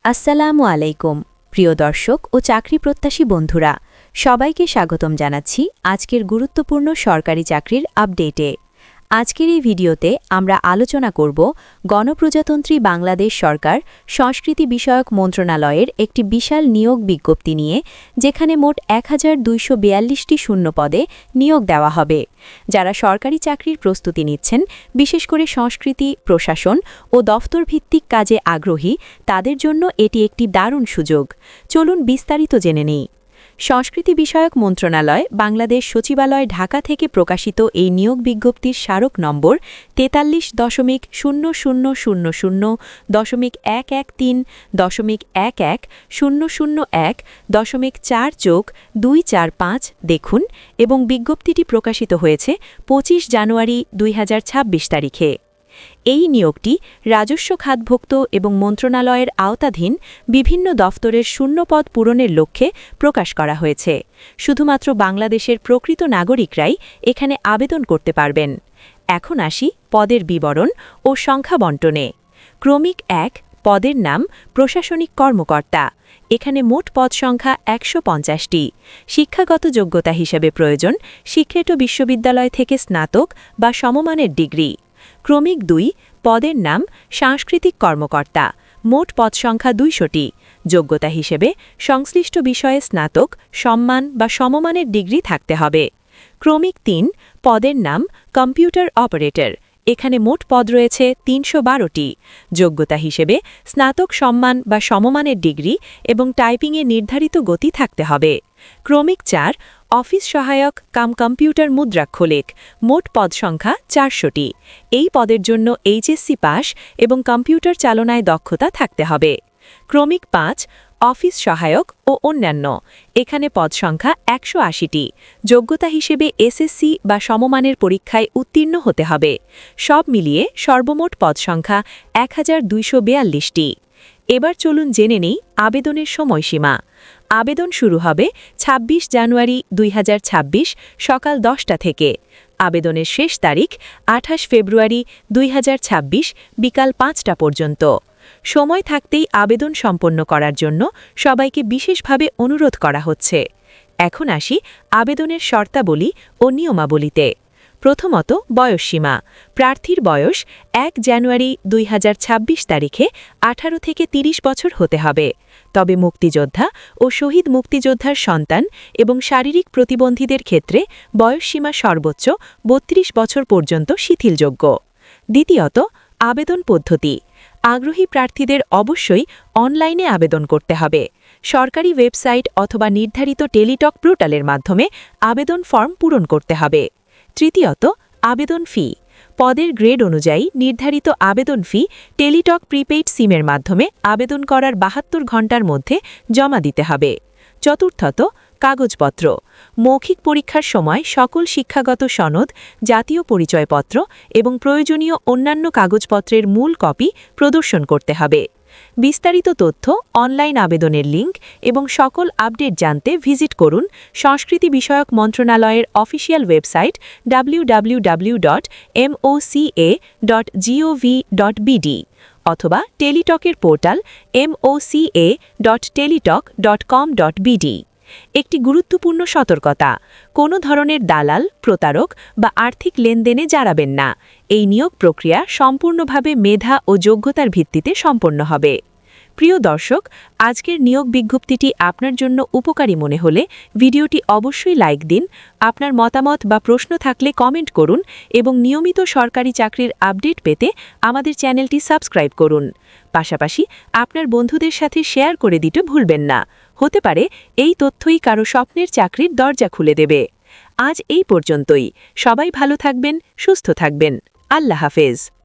আসসালামু আলাইকুম প্রিয় দর্শক ও চাকরি প্রত্যাশী বন্ধুরা, সবাইকে স্বাগতম জানাচ্ছি আজকের গুরুত্বপূর্ণ সরকারি চাকরির আপডেটে। আজকের এই ভিডিওতে আমরা আলোচনা করব গণপ্রজাতন্ত্রী বাংলাদেশ সরকার সংস্কৃতি বিষয়ক মন্ত্রণালয়ের একটি বিশাল নিয়োগ বিজ্ঞপ্তি নিয়ে, যেখানে মোট 1242টি শূন্য পদে নিয়োগ দেওয়া হবে। যারা সরকারি চাকরির প্রস্তুতি নিচ্ছেন, বিশেষ করে সংস্কৃতি, প্রশাসন ও দফতর ভিত্তিক কাজে আগ্রহী, তাদের জন্য এটি একটি দারুণ সুযোগ। চলুন বিস্তারিত জেনে নেই। সংস্কৃতি বিষয়ক মন্ত্রণালয় বাংলাদেশ সচিবালয় ঢাকা থেকে প্রকাশিত এই নিয়োগ বিজ্ঞপ্তির স্মারক নম্বর 43.00.11.11.001.4+245 দেখুন, এবং বিজ্ঞপ্তিটি প্রকাশিত হয়েছে 25 জানুয়ারি 2026 তারিখে। এই নিয়োগটি রাজস্ব খাতভুক্ত এবং মন্ত্রণালয়ের আওতাধীন বিভিন্ন দফতরের শূন্যপদ পূরণের লক্ষ্যে প্রকাশ করা হয়েছে। শুধুমাত্র বাংলাদেশের প্রকৃত নাগরিকরাই এখানে আবেদন করতে পারবেন। এখন আসি পদের বিবরণ ও সংখ্যা বণ্টনে। ক্রমিক 1, পদের নাম প্রশাসনিক কর্মকর্তা। এখানে মোট পদ সংখ্যা 150টি। শিক্ষাগত যোগ্যতা হিসেবে প্রয়োজন শিক্ষিত বিশ্ববিদ্যালয় থেকে স্নাতক বা সমমানের ডিগ্রি। ক্রমিক 2, পদের নাম সাংস্কৃতিক কর্মকর্তা। মোট পদ সংখ্যা 200টি। যোগ্যতা হিসেবে সংশ্লিষ্ট বিষয়ে স্নাতক, সম্মান বা সমমানের ডিগ্রি থাকতে হবে। ক্রমিক 3, পদের নাম কম্পিউটার অপারেটর। এখানে মোট পদ রয়েছে 312টি। যোগ্যতা হিসেবে স্নাতক, সম্মান বা সমমানের ডিগ্রি এবং টাইপিংয়ে নির্ধারিত গতি থাকতে হবে। ক্রমিক 4, অফিস সহায়ক কাম কম্পিউটার মুদ্রাক্ষলেখ। মোট পদ সংখ্যা 400টি। এই পদের জন্য এইচএসসি পাস এবং কম্পিউটার চালনায় দক্ষতা থাকতে হবে। ক্রমিক 5, অফিস সহায়ক ও অন্যান্য। এখানে পদ সংখ্যা 180টি। যোগ্যতা হিসেবে এসএসসি বা সমমানের পরীক্ষায় উত্তীর্ণ হতে হবে। সব মিলিয়ে সর্বমোট পদ সংখ্যা 1242টি। এবার চলুন জেনে নেই আবেদনের সময়সীমা। আবেদন শুরু হবে 26 জানুয়ারি 2026 সকাল 10টা থেকে। আবেদনের শেষ তারিখ 28 ফেব্রুয়ারি 2026 বিকাল 5টা পর্যন্ত। সময় থাকতেই আবেদন সম্পন্ন করার জন্য সবাইকে বিশেষভাবে অনুরোধ করা হচ্ছে। এখন আসি আবেদনের শর্তাবলী ও নিয়মাবলীতে। প্রথমত, বয়সসীমা। প্রার্থীর বয়স 1 জানুয়ারি 2026 তারিখে 18 থেকে 30 বছর হতে হবে। তবে মুক্তিযোদ্ধা ও শহীদ মুক্তিযোদ্ধার সন্তান এবং শারীরিক প্রতিবন্ধীদের ক্ষেত্রে বয়সসীমা সর্বোচ্চ 32 বছর পর্যন্ত শিথিলযোগ্য। দ্বিতীয়ত, আবেদন পদ্ধতি। আগ্রহী প্রার্থীদের অবশ্যই অনলাইনে আবেদন করতে হবে। সরকারি ওয়েবসাইট অথবা নির্ধারিত টেলিটক পোর্টালের মাধ্যমে আবেদন ফর্ম পূরণ করতে হবে। তৃতীয়ত, আবেদন ফি। পদের গ্রেড অনুযায়ী নির্ধারিত আবেদন ফি টেলিটক প্রিপেইড সিমের মাধ্যমে আবেদন করার 72 ঘণ্টার মধ্যে জমা দিতে হবে। চতুর্থত, কাগজপত্র। মৌখিক পরীক্ষার সময় সকল শিক্ষাগত সনদ, জাতীয় পরিচয়পত্র এবং প্রয়োজনীয় অন্যান্য কাগজপত্রের মূল কপি প্রদর্শন করতে হবে। বিস্তারিত তথ্য, অনলাইন আবেদনের লিঙ্ক এবং সকল আপডেট জানতে ভিজিট করুন সংস্কৃতি বিষয়ক মন্ত্রণালয়ের অফিসিয়াল ওয়েবসাইট www.moca.gov.bd অথবা টেলিটকের পোর্টাল moca.teletalk.com.bd। একটি গুরুত্বপূর্ণ সতর্কতা: কোনো ধরনের দালাল, প্রতারক বা আর্থিক লেনদেনে জড়াবেন না। এই নিয়োগ প্রক্রিয়া সম্পূর্ণভাবে মেধা ও যোগ্যতার ভিত্তিতে সম্পন্ন হবে। প্রিয় দর্শক, আজকের নিয়োগ বিজ্ঞপ্তিটি আপনার জন্য উপকারী মনে হলে ভিডিওটি অবশ্যই লাইক দিন। আপনার মতামত বা প্রশ্ন থাকলে কমেন্ট করুন এবং নিয়মিত সরকারি চাকরির আপডেট পেতে আমাদের চ্যানেলটি সাবস্ক্রাইব করুন। পাশাপাশি আপনার বন্ধুদের সাথে শেয়ার করে দিতে ভুলবেন না। হতে পারে এই তথ্যই কারো স্বপ্নের চাকরির দরজা খুলে দেবে। আজ এই পর্যন্তই। সবাই ভালো থাকবেন, সুস্থ থাকবেন। আল্লাহ হাফেজ।